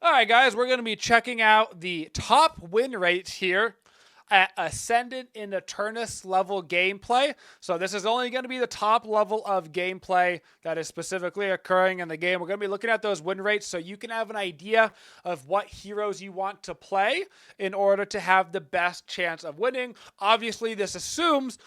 All right, guys, we're going to be checking out the top win rates here at Ascendant in Eternus level gameplay. So this is only going to be the top level of gameplay that is specifically occurring in the game. We're going to be looking at those win rates so you can have an idea of what heroes you want to play in order to have the best chance of winning. Obviously, this assumes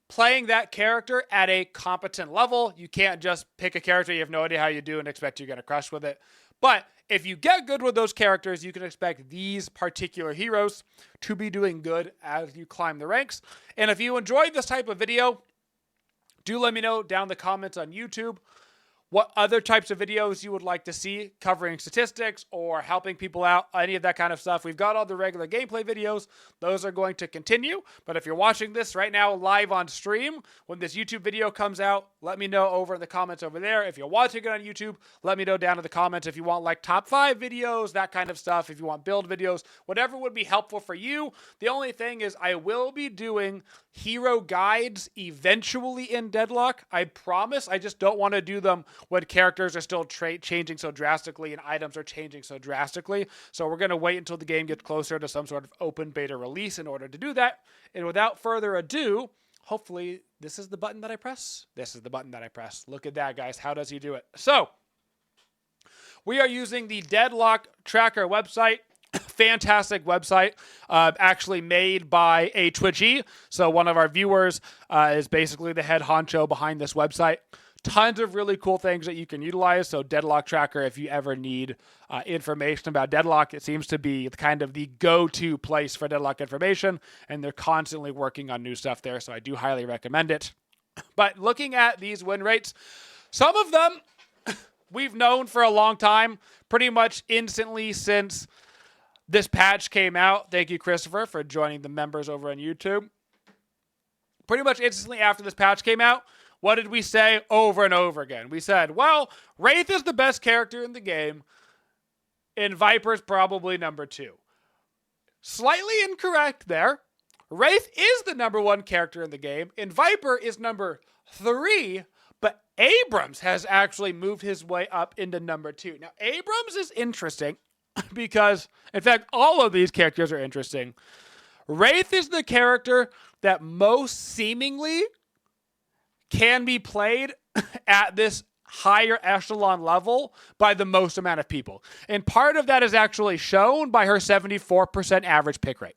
playing that character at a competent level. You can't just pick a character you have no idea how you do and expect you're going to crush with it. But if you get good with those characters, you can expect these particular heroes to be doing good as you climb the ranks. And if you enjoyed this type of video, do let me know down in the comments on YouTube what other types of videos you would like to see covering statistics or helping people out, any of that kind of stuff. We've got all the regular gameplay videos. Those are going to continue. But if you're watching this right now live on stream, when this YouTube video comes out, let me know over in the comments over there. If you're watching it on YouTube, let me know down in the comments if you want like top 5 videos, that kind of stuff. If you want build videos, whatever would be helpful for you. The only thing is I will be doing hero guides eventually in Deadlock. I promise. I just don't want to do them when characters are still changing so drastically and items are changing so drastically. So we're going to wait until the game gets closer to some sort of open beta release in order to do that. And without further ado, hopefully this is the button that I press. This is the button that I press. Look at that, guys. How does he do it? So we are using the Deadlock Tracker website. Fantastic website, actually made by a Twitchy. So one of our viewers is basically the head honcho behind this website. Tons of really cool things that you can utilize. So Deadlock Tracker, if you ever need information about Deadlock, it seems to be kind of the go-to place for Deadlock information, and they're constantly working on new stuff there. So I do highly recommend it. But looking at these win rates, some of them we've known for a long time, pretty much instantly since this patch came out. Thank you, Christopher, for joining the members over on YouTube. Pretty much instantly after this patch came out, what did we say over and over again? We said, well, Wraith is the best character in the game, and Viper's probably number 2. Slightly incorrect there. Wraith is the number 1 character in the game, and Viper is number 3, but Abrams has actually moved his way up into number 2. Now, Abrams is interesting because, in fact, all of these characters are interesting. Wraith is the character that most seemingly can be played at this higher echelon level by the most amount of people. And part of that is actually shown by her 74% average pick rate.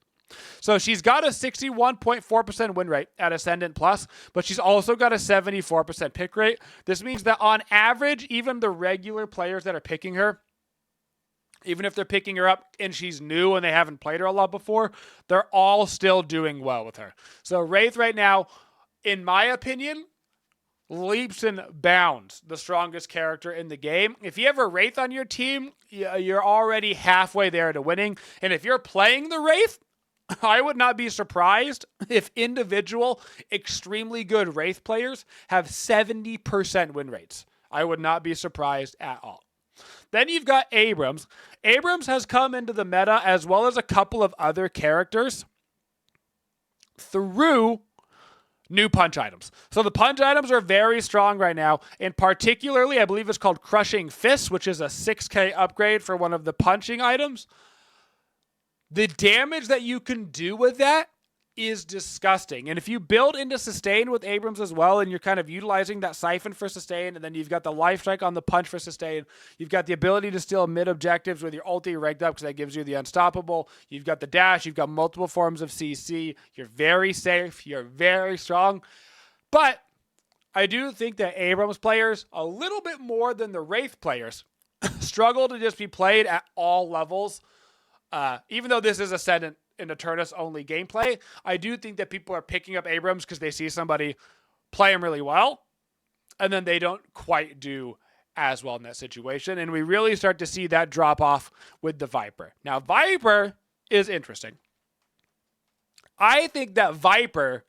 So she's got a 61.4% win rate at Ascendant Plus, but she's also got a 74% pick rate. This means that on average, even the regular players that are picking her, even if they're picking her up and she's new and they haven't played her a lot before, they're all still doing well with her. So Wraith right now, in my opinion, leaps and bounds the strongest character in the game. If you have a Wraith on your team, you're already halfway there to winning. And if you're playing the Wraith, I would not be surprised if individual, extremely good Wraith players have 70% win rates. I would not be surprised at all. Then you've got Abrams. Abrams has come into the meta as well as a couple of other characters through new punch items. So the punch items are very strong right now, and particularly I believe it's called Crushing Fists, which is a 6k upgrade for one of the punching items. The damage that you can do with that is disgusting. And if you build into sustain with Abrams as well, and you're kind of utilizing that siphon for sustain, and then you've got the life strike on the punch for sustain, you've got the ability to steal mid objectives with your ulti rigged up because that gives you the unstoppable, you've got the dash, you've got multiple forms of CC, you're very safe, you're very strong. But I do think that Abrams players, a little bit more than the Wraith players, struggle to just be played at all levels. Even though this is Ascendant in Eternus only gameplay, I do think that people are picking up Abrams because they see somebody play him really well, and then they don't quite do as well in that situation. And we really start to see that drop off with the Viper. Now, Viper is interesting. I think that Viper,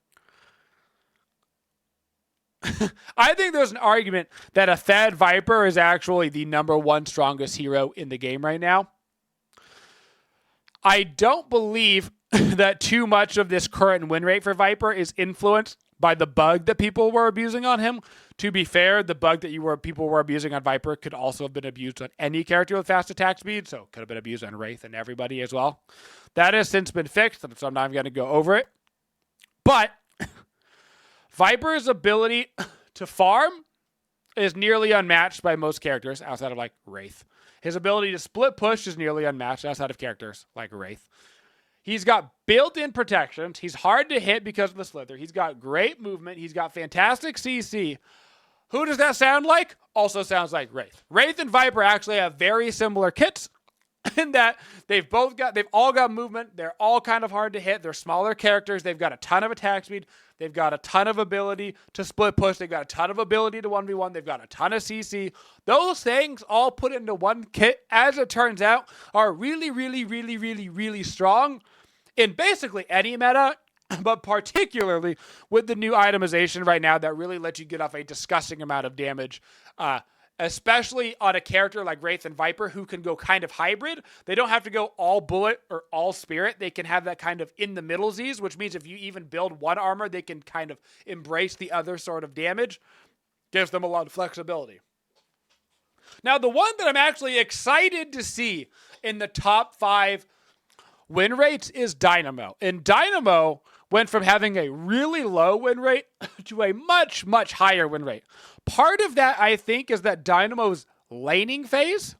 I think there's an argument that a fed Viper is actually the number 1 strongest hero in the game right now. I don't believe that too much of this current win rate for Viper is influenced by the bug that people were abusing on him. To be fair, the bug that people were abusing on Viper could also have been abused on any character with fast attack speed, so it could have been abused on Wraith and everybody as well. That has since been fixed, so I'm not going to go over it. But Viper's ability to farm is nearly unmatched by most characters outside of like Wraith. His ability to split push is nearly unmatched outside of characters like Wraith. He's got built-in protections. He's hard to hit because of the slither. He's got great movement. He's got fantastic CC. Who does that sound like? Also sounds like Wraith. Wraith and Viper actually have very similar kits in that they've all got movement. They're all kind of hard to hit. They're smaller characters. They've got a ton of attack speed. They've got a ton of ability to split push. They've got a ton of ability to 1v1. They've got a ton of CC. Those things all put into one kit, as it turns out, are really, really, really, really, really strong in basically any meta, but particularly with the new itemization right now that really lets you get off a disgusting amount of damage, especially on a character like Wraith and Viper who can go kind of hybrid. They don't have to go all bullet or all spirit. They can have that kind of in the middle Z's, which means if you even build one armor, they can kind of embrace the other sort of damage. Gives them a lot of flexibility. Now, the one that I'm actually excited to see in the top 5 win rates is Dynamo. And Dynamo went from having a really low win rate to a much, much higher win rate. Part of that, I think, is that Dynamo's laning phase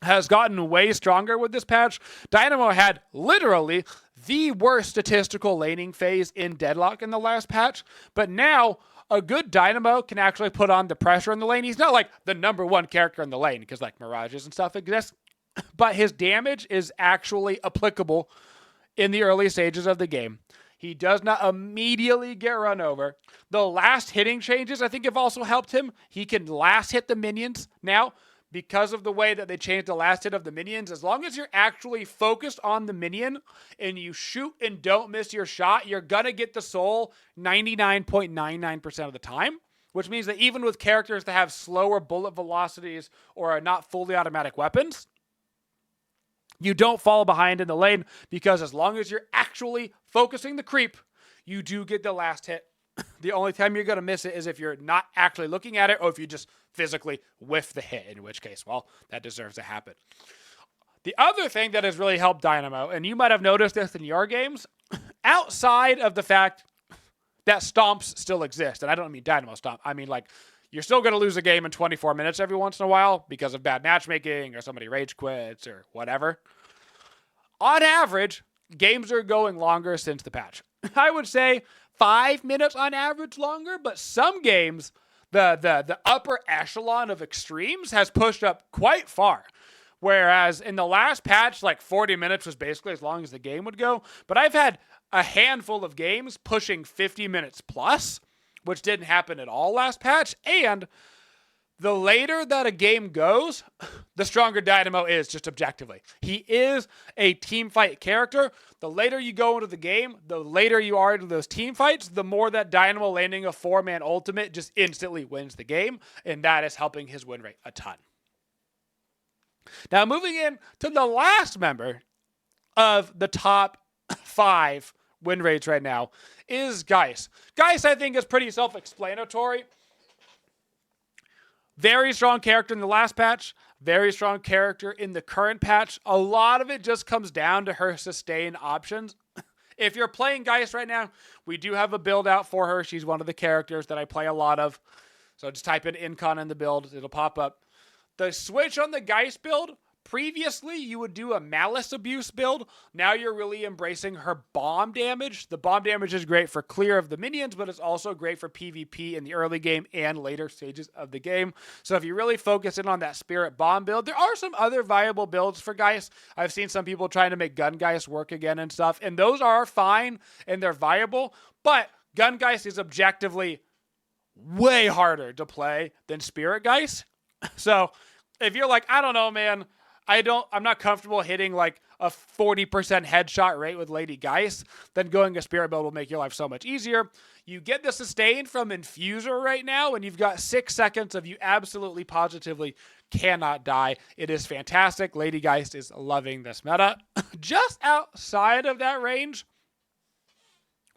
has gotten way stronger with this patch. Dynamo had literally the worst statistical laning phase in Deadlock in the last patch, but now a good Dynamo can actually put on the pressure in the lane. He's not like the number 1 character in the lane because like Mirages and stuff exist, but his damage is actually applicable in the early stages of the game. He does not immediately get run over. The last hitting changes, I think, have also helped him. He can last hit the minions now because of the way that they changed the last hit of the minions. As long as you're actually focused on the minion and you shoot and don't miss your shot, you're going to get the soul 99.99% of the time, which means that even with characters that have slower bullet velocities or are not fully automatic weapons, you don't fall behind in the lane because as long as you're actually focusing the creep, you do get the last hit. The only time you're going to miss it is if you're not actually looking at it or if you just physically whiff the hit, in which case, well, that deserves to happen. The other thing that has really helped Dynamo, and you might have noticed this in your games, outside of the fact that stomps still exist, and I don't mean Dynamo stomp, I mean like you're still going to lose a game in 24 minutes every once in a while because of bad matchmaking or somebody rage quits or whatever. On average, games are going longer since the patch. I would say 5 minutes on average longer, but some games, the upper echelon of extremes has pushed up quite far. Whereas in the last patch, like 40 minutes was basically as long as the game would go. But I've had a handful of games pushing 50 minutes plus, which didn't happen at all last patch. And the later that a game goes, the stronger Dynamo is, just objectively. He is a team fight character. The later you go into the game, the later you are into those team fights, the more that Dynamo landing a 4-man ultimate just instantly wins the game, and that is helping his win rate a ton. Now, moving in to the last member of the top 5 win rates right now is Geist. Geist, I think, is pretty self-explanatory. Very strong character in the last patch. Very strong character in the current patch. A lot of it just comes down to her sustain options. If you're playing Geist right now, we do have a build out for her. She's one of the characters that I play a lot of. So just type in Incon in the build. It'll pop up. The switch on the Geist build, previously you would do a Malice Abuse build. Now you're really embracing her bomb damage. The bomb damage is great for clear of the minions, but it's also great for PvP in the early game and later stages of the game. So if you really focus in on that Spirit Bomb build, there are some other viable builds for Geist. I've seen some people trying to make Gun Geist work again and stuff, and those are fine and they're viable, but Gun Geist is objectively way harder to play than Spirit Geist. So if you're like, I don't know, man, I'm not comfortable hitting like a 40% headshot rate with Lady Geist, then going a Spirit build will make your life so much easier. You get the sustain from Infuser right now, and you've got 6 seconds of you absolutely positively cannot die. It is fantastic. Lady Geist is loving this meta. Just outside of that range,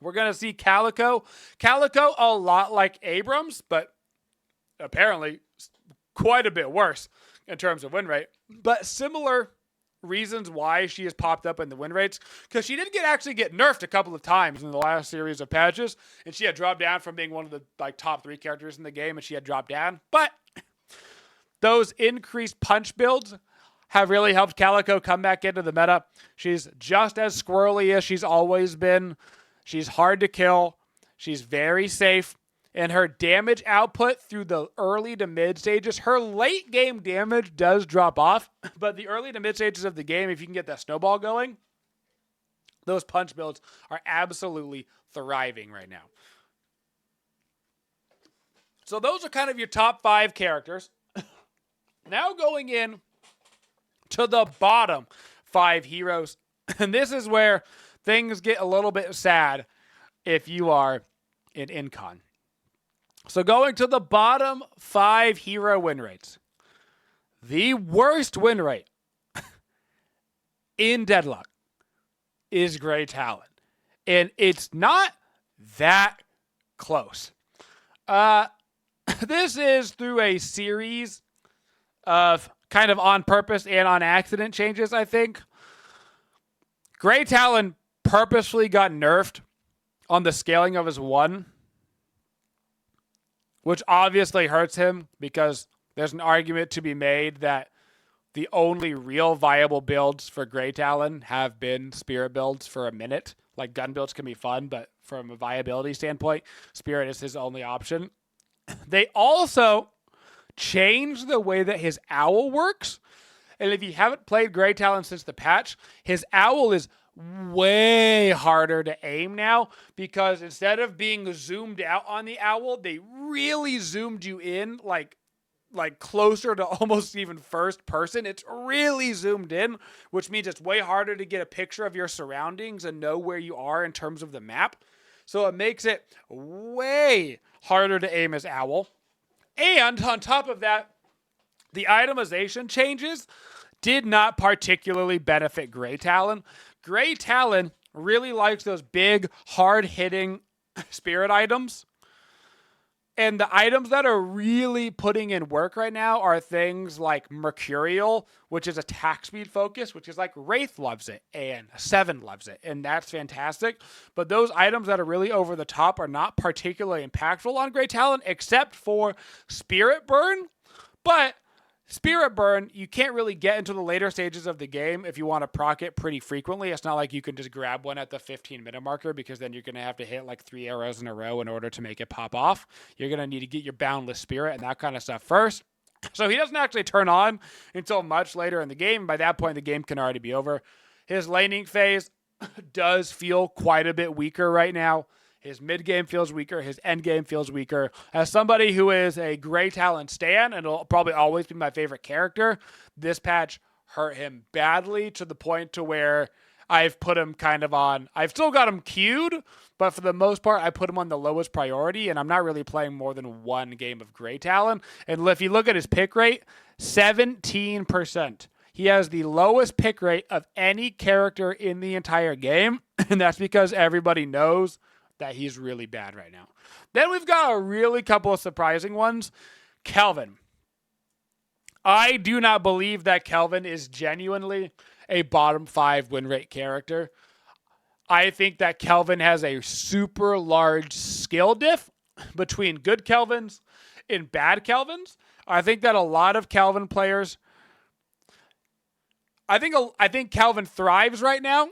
We're going to see Calico. Calico, a lot like Abrams, but apparently quite a bit worse in terms of win rate. But similar reasons why she has popped up in the win rates, because she did actually get nerfed a couple of times in the last series of patches, and she had dropped down from being one of the top 3 characters in the game, and she had dropped down. But those increased punch builds have really helped Calico come back into the meta. She's just as squirrely as she's always been. She's hard to kill. She's very safe. And her damage output through the early to mid stages, her late game damage does drop off. But the early to mid stages of the game, if you can get that snowball going, those punch builds are absolutely thriving right now. So those are kind of your top 5 characters. Now going in to the bottom 5 heroes. And this is where things get a little bit sad if you are in Incon. So going to the bottom 5 hero win rates. The worst win rate in Deadlock is Grey Talon. And it's not that close. This is through a series of kind of on purpose and on accident changes, I think. Grey Talon purposefully got nerfed on the scaling of his 1, which obviously hurts him because there's an argument to be made that the only real viable builds for Grey Talon have been Spirit builds for a minute. Like, gun builds can be fun, but from a viability standpoint, Spirit is his only option. They also changed the way that his owl works. And if you haven't played Grey Talon since the patch, his owl is way harder to aim now, because instead of being zoomed out on the owl, they really zoomed you in like closer to almost even first person. It's really zoomed in, which means it's way harder to get a picture of your surroundings and know where you are in terms of the map. So it makes it way harder to aim as owl. And on top of that, the itemization changes did not particularly benefit Grey Talon. Grey Talon really likes those big, hard-hitting spirit items. And the items that are really putting in work right now are things like Mercurial, which is attack speed focus, which is like Wraith loves it and Seven loves it, and that's fantastic. But those items that are really over the top are not particularly impactful on Grey Talon, except for Spirit Burn. But Spirit Burn, you can't really get into the later stages of the game if you want to proc it pretty frequently. It's not like you can just grab one at the 15-minute marker, because then you're going to have to hit like 3 arrows in a row in order to make it pop off. You're going to need to get your Boundless Spirit and that kind of stuff first. So he doesn't actually turn on until much later in the game. By that point, the game can already be over. His laning phase does feel quite a bit weaker right now. His mid-game feels weaker. His end-game feels weaker. As somebody who is a Grey Talon stan, and it'll probably always be my favorite character, this patch hurt him badly, to the point to where I've put him kind of on. I've still got him queued, but for the most part, I put him on the lowest priority, and I'm not really playing more than one game of Grey Talon. And if you look at his pick rate, 17%. He has the lowest pick rate of any character in the entire game, and that's because everybody knows that he's really bad right now. Then we've got a really couple of surprising ones. Kelvin. I do not believe that Kelvin is genuinely a bottom 5 win rate character. I think that Kelvin has a super large skill diff between good Kelvins and bad Kelvins. I think that a lot of Kelvin players, I think Kelvin thrives right now.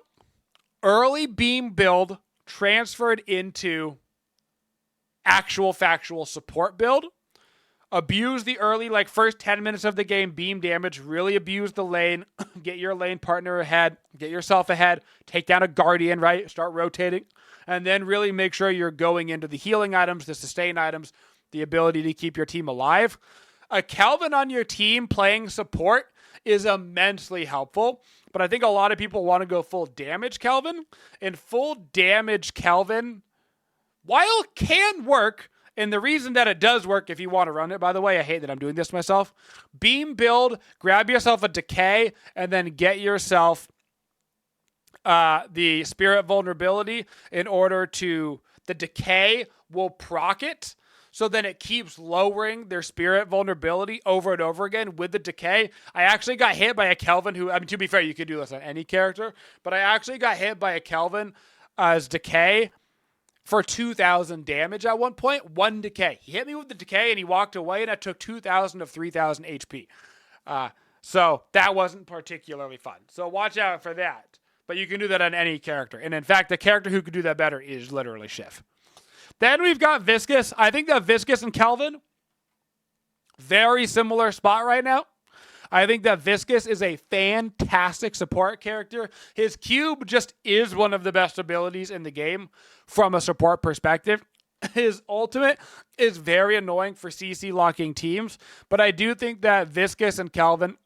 Early beam build transferred into actual factual support build. Abuse the early, first 10 minutes of the game beam damage. Really abuse the lane. Get your lane partner ahead. Get yourself ahead. Take down a guardian, right? Start rotating. And then really make sure you're going into the healing items, the sustain items, the ability to keep your team alive. A Kelvin on your team playing support is immensely helpful. But I think a lot of people want to go full damage Kelvin. And full damage Kelvin, while can work, and the reason that it does work if you want to run it, by the way, I hate that I'm doing this myself. Beam build, grab yourself a decay, and then get yourself the spirit vulnerability in order to, the decay will proc it. So then it keeps lowering their spirit vulnerability over and over again with the decay. I actually got hit by a Kelvin who, I mean, to be fair, you could do this on any character, but I actually got hit by a Kelvin as decay for 2,000 damage at one point. One decay. He hit me with the decay and he walked away, and I took 2,000 of 3,000 HP. So that wasn't particularly fun. So watch out for that. But you can do that on any character. And in fact, the character who could do that better is literally Shiv. Then we've got Viscous. I think that Viscous and Kelvin, very similar spot right now. I think that Viscous is a fantastic support character. His cube just is one of the best abilities in the game from a support perspective. His ultimate is very annoying for CC locking teams, but I do think that Viscous and Kelvin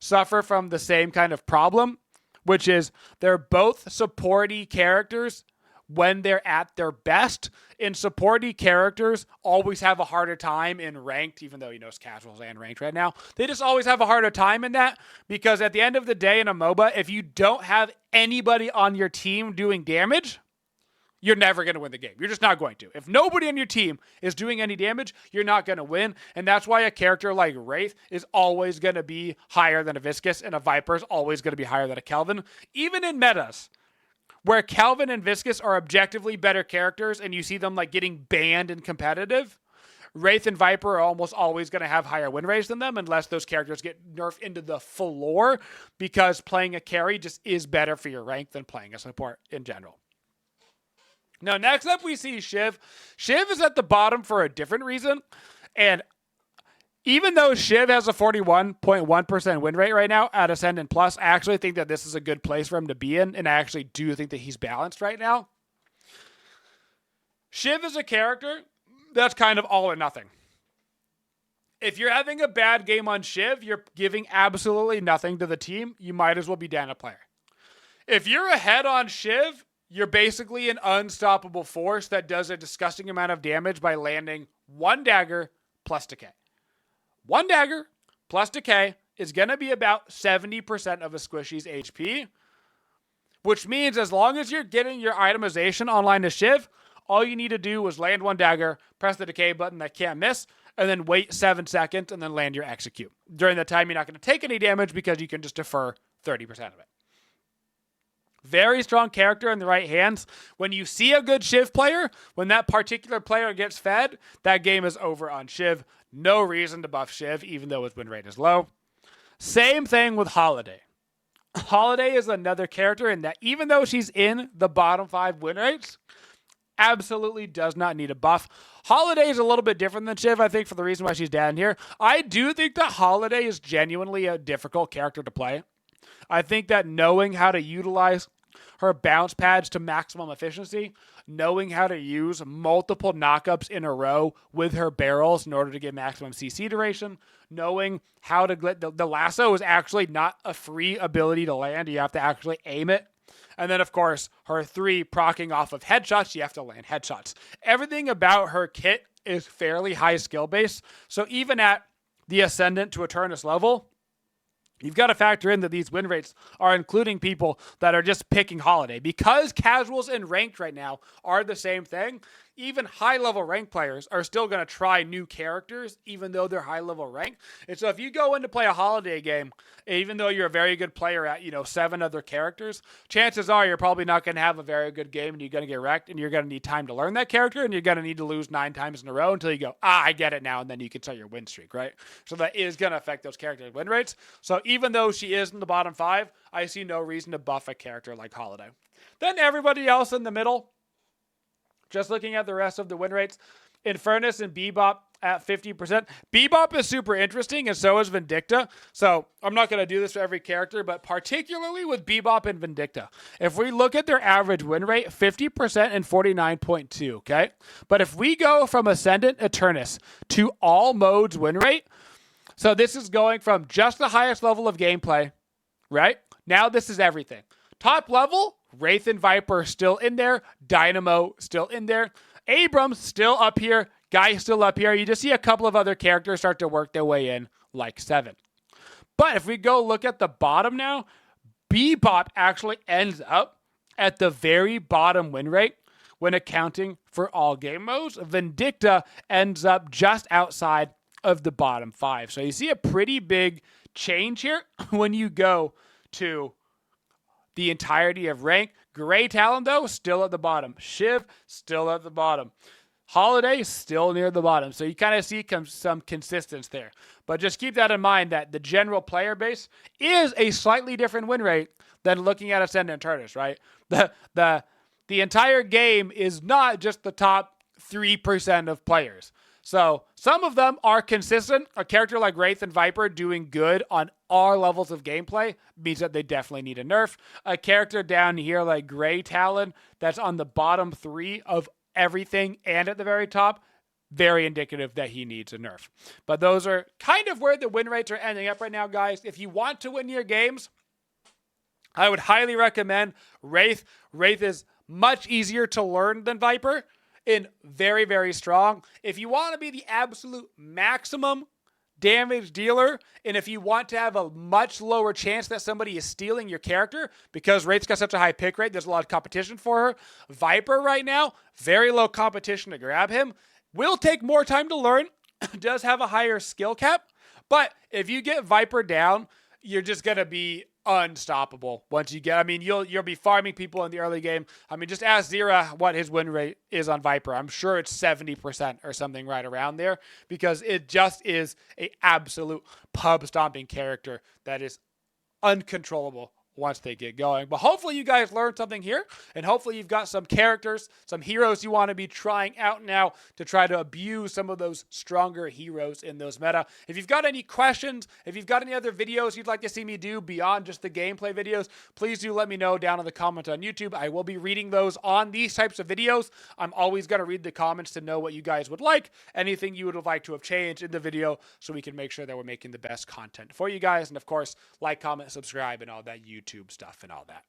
suffer from the same kind of problem, which is they're both supporty characters when they're at their best. And supporty characters always have a harder time in ranked, even though, it's casuals and ranked right now. They just always have a harder time in that, because at the end of the day in a MOBA, if you don't have anybody on your team doing damage, you're never going to win the game. You're just not going to. If nobody on your team is doing any damage, you're not going to win. And that's why a character like Wraith is always going to be higher than a Viscous, and a Viper is always going to be higher than a Kelvin. Even in metas where Kelvin and Viscous are objectively better characters and you see them like getting banned in competitive, Wraith and Viper are almost always going to have higher win rates than them, unless those characters get nerfed into the floor, because playing a carry just is better for your rank than playing a support in general. Now, next up, we see Shiv. Shiv is at the bottom for a different reason. And even though Shiv has a 41.1% win rate right now at Ascendant Plus, I actually think that this is a good place for him to be in. And I actually do think that he's balanced right now. Shiv is a character that's kind of all or nothing. If you're having a bad game on Shiv, you're giving absolutely nothing to the team. You might as well be down a player. If you're ahead on Shiv, you're basically an unstoppable force that does a disgusting amount of damage by landing one dagger plus decay. One dagger plus decay is going to be about 70% of a squishy's HP, which means as long as you're getting your itemization online to Shiv, all you need to do is land one dagger, press the decay button that can't miss, and then wait 7 seconds and then land your execute. During that time, you're not going to take any damage because you can just defer 30% of it. Very strong character in the right hands. When you see a good Shiv player, when that particular player gets fed, that game is over on Shiv. No reason to buff Shiv, even though his win rate is low. Same thing with Holiday. Holiday is another character in that even though she's in the bottom 5 win rates, absolutely does not need a buff. Holiday is a little bit different than Shiv, I think, for the reason why she's down here. I do think that Holiday is genuinely a difficult character to play. I think that knowing how to utilize her bounce pads to maximum efficiency, knowing how to use multiple knockups in a row with her barrels in order to get maximum CC duration, knowing how to get the lasso is actually not a free ability to land. You have to actually aim it. And then, of course, her 3 proccing off of headshots, you have to land headshots. Everything about her kit is fairly high skill base. So even at the Ascendant to Eternus level, you've got to factor in that these win rates are including people that are just picking Holiday. Because casuals and ranked right now are the same thing, even high-level ranked players are still going to try new characters, even though they're high-level ranked. And so if you go in to play a Holiday game, even though you're a very good player at, 7 other characters, chances are you're probably not going to have a very good game, and you're going to get wrecked, and you're going to need time to learn that character, and you're going to need to lose 9 times in a row until you go, I get it now, and then you can start your win streak, right? So that is going to affect those characters' win rates. So even though she is in the bottom 5, I see no reason to buff a character like Holiday. Then everybody else in the middle, just looking at the rest of the win rates, Infernus and Bebop at 50%. Bebop is super interesting, and so is Vindicta. So I'm not going to do this for every character, but particularly with Bebop and Vindicta. If we look at their average win rate, 50% and 49.2, okay? But if we go from Ascendant Eternus to all modes win rate, so this is going from just the highest level of gameplay, right? Now this is everything. Top level, Wraith and Viper still in there. Dynamo still in there. Abrams still up here. Guy still up here. You just see a couple of other characters start to work their way in, like 7. But if we go look at the bottom now, Bebop actually ends up at the very bottom win rate when accounting for all game modes. Vindicta ends up just outside of the bottom 5. So you see a pretty big change here when you go to the entirety of rank. Gray Talon, though, still at the bottom. Shiv, still at the bottom. Holiday, still near the bottom. So you kind of see some consistency there. But just keep that in mind that the general player base is a slightly different win rate than looking at Ascendant Turnus, right? The entire game is not just the top 3% of players. So some of them are consistent. A character like Wraith and Viper doing good on all levels of gameplay means that they definitely need a nerf. A character down here like Gray Talon that's on the bottom 3 of everything and at the very top, very indicative that he needs a nerf. But those are kind of where the win rates are ending up right now, guys. If you want to win your games, I would highly recommend Wraith. Wraith is much easier to learn than Viper and very, very strong. If you want to be the absolute maximum damage dealer, and if you want to have a much lower chance that somebody is stealing your character, because Wraith's got such a high pick rate, there's a lot of competition for her. Viper right now, very low competition to grab him. Will take more time to learn, does have a higher skill cap, but if you get Viper down, you're just going to be unstoppable once you get. I mean, you'll be farming people in the early game. I mean, just ask Zira what his win rate is on Viper. I'm sure it's 70% or something right around there, because it just is a absolute pub stomping character that is uncontrollable once they get going. But hopefully you guys learned something here, and hopefully you've got some characters, some heroes you want to be trying out now to try to abuse some of those stronger heroes in those meta. If you've got any questions, if you've got any other videos you'd like to see me do beyond just the gameplay videos, please do let me know down in the comments on YouTube. I will be reading those on these types of videos. I'm always going to read the comments to know what you guys would like, anything you would like to have changed in the video, so we can make sure that we're making the best content for you guys. And of course, like, comment, subscribe, and all that YouTube stuff and all that.